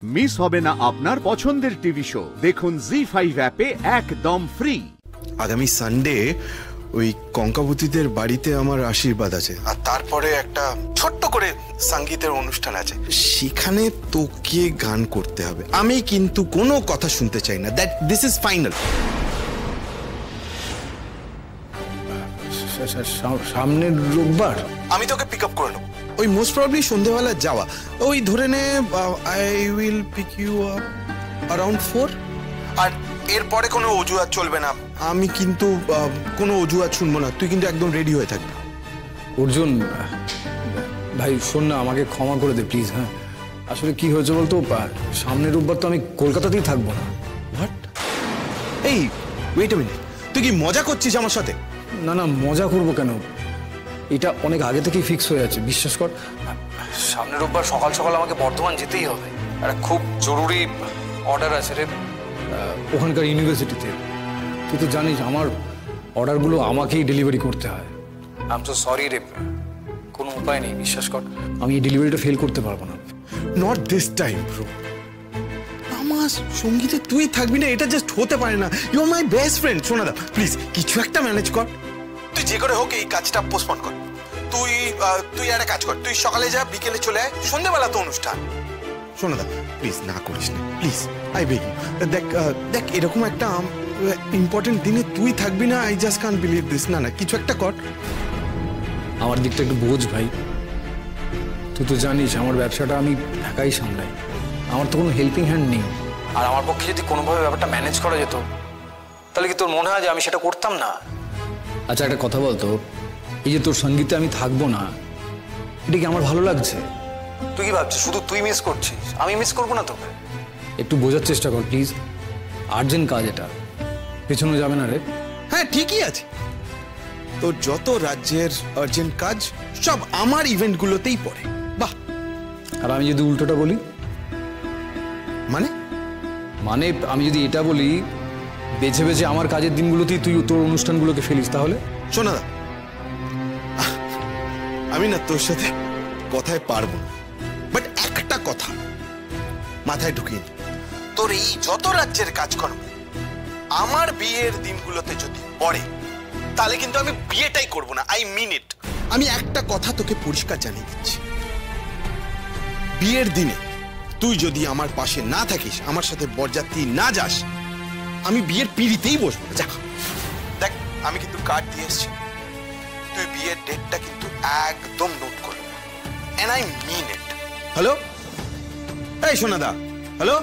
Miss হবে না আপনার পছন্দের টিভি শো। দেখুন জি5 অ্যাপে একদম ফ্রি। আগামী সানডে ওই কঙ্কাবতীদের বাড়িতে আমার আশীর্বাদ আছে, আর তারপরে একটা ছোট্ট করে সঙ্গীতের অনুষ্ঠান আছে, সেখানে তোকে গান করতে হবে। আমি কিন্তু কোনো কথা শুনতে চাই না। That this is final. সামনের রোববার আমি তোকে পিক আপ করে নেবো, ওই মোস্ট প্রবাবলি সন্ধ্যেবেলা যাওয়া। ওই ধরে নে I will pick you up around 4। আর এরপরে কোনো অজুহাত চলবে না। আমি কিন্তু কোনো অজুহাত শুনবো না। তুই কিন্তু একদম রেডি হয়ে থাকবি। অর্জুন ভাই শোন না, আমাকে ক্ষমা করে দে প্লিজ। হ্যাঁ আসলে কি হয়েছে বলতো, সামনের রোববার তো আমি কলকাতাতেই থাকবো না। হোয়াট? এই ওয়েট আ মিনিট, তুই কি মজা করছিস আমার সাথে? না না, মজা করবো কেন, এটা অনেক আগে থেকেই ফিক্স হয়ে আছে, বিশ্বাস কর। সামনের রোববার সকাল সকাল আমাকে বর্ধমান যেতেই হবে, একটা খুব জরুরি অর্ডার আছে রে ওখানকার ইউনিভার্সিটিতে। তুই তো জানিস আমার অর্ডারগুলো আমাকেই ডেলিভারি করতে হয়। আই এম সো সরি রে, কোনো উপায় নেই, বিশ্বাস কর আমি এই ডেলিভারিটা ফেল করতে পারবো না। Not this time bro. আমার সঙ্গীতে তুই থাকবি না এটা জাস্ট হতে পারে না। You are my best friend. শোনা দা প্লিজ, কিছু একটা ম্যানেজ কর। তুই যে করে হোক এই কাজটা পোস্টপোন কর। তুই একটা কাজ কর, তুই সকালে যা, বিকেলে চলে আয়, সন্ধ্যেবেলা তো অনুষ্ঠান। শোনা দা প্লিজ, না করিস না প্লিজ, আই বেগ ইউ। দেখ এরকম একটা ইম্পর্টেন্ট দিনে তুই থাকবি না, I just can't believe this. না না, কিছু একটা কর। আমার দিকটা একটু বোঝ ভাই, তুই তো জানিস আমার ব্যবসাটা আমি একাই সামলাই, আমার তো কোনো হেল্পিং হ্যান্ড নেই। আর আমার পক্ষে যদি কোনোভাবে ব্যাপারটা ম্যানেজ করা যেত তাহলে কি তোর মনে হয় যে আমি সেটা করতাম না? আচ্ছা একটা কথা বলতো, এই যে তোর সঙ্গীতে আমি থাকবো না, এটা কি আমার ভালো লাগছে? তুই কি ভাবছিস শুধু তুই মিস করছিস, আমি মিস করবো না তোকে? একটু বোঝার চেষ্টা কর প্লিজ, আর্জেন্ট কাজ এটা, পেছনে যাবে না রে। হ্যাঁ ঠিকই আছে, তোর যত রাজ্যের আর্জেন্ট কাজ সব আমার ইভেন্টগুলোতেই পড়ে। বাহ। আর আমি যদি উল্টোটা বলি? মানে আমি যদি এটা বলি বেছে বেছে আমার কাজের দিনগুলোতেই তুই তোর অনুষ্ঠানগুলোকে ফেলিস, তাহলে? শোনা দা, আমি না তোর সাথে কথায় পারবো না, বাট একটা কথা মাথায় ঢুকিয়ে নি, তোর এই যত রাজ্যের কাজকর্ম আমার বিয়ের দিনগুলোতে যদি পড়ে তাহলে কিন্তু আমি বিয়েটাই করবো না। আই মিন ইট। আমি একটা কথা তোকে পরিষ্কার জানিয়ে দিচ্ছি, বিয়ের দিনে তুই যদি আমার পাশে না থাকিস, আমার সাথে বরযাত্রী না যাস, আমি বিয়ের পিঁড়িতেই বসবো। যা দেখ, আমি কিন্তু কার্ড দিয়ে এসেছি, তুই বিয়ের ডেটটা কিন্তু একদম নোট করবি, and I mean it. Hello, এই সোনাদা, হ্যালো,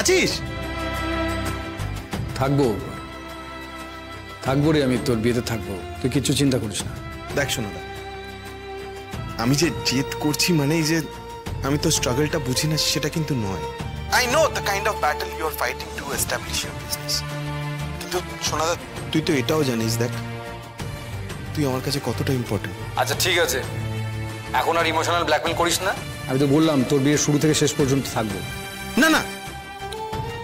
আছিস? থাকবো রে, আমি তোর বিয়েতে থাকবো, তুই কিচ্ছু চিন্তা করিস না। দেখ সোনাদা, আমি যে জেদ করছি মানে এই যে আমি তো স্ট্রাগলটা বুঝি না সেটা কিন্তু নয়। I know the kind of battle you are fighting to establish your business, কিন্তু সোনাদা তুই তো এটাও জানিস, দেখ তুই আমার কাছে কতটা ইম্পর্টেন্ট। আচ্ছা ঠিক আছে, এখন আর ইমোশনাল ব্ল্যাকমেল করিস না। আমি তো বললাম তোর বিয়ের শুরু থেকে শেষ পর্যন্ত থাকবো। না না,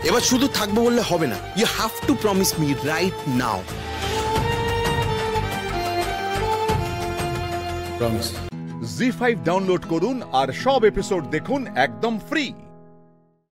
এবার শুধু থাকবো বললে হবে না, you have to promise me right now. Promise. ZEE5 download করুন আর সব এপিসোড দেখুন একদম ফ্রি।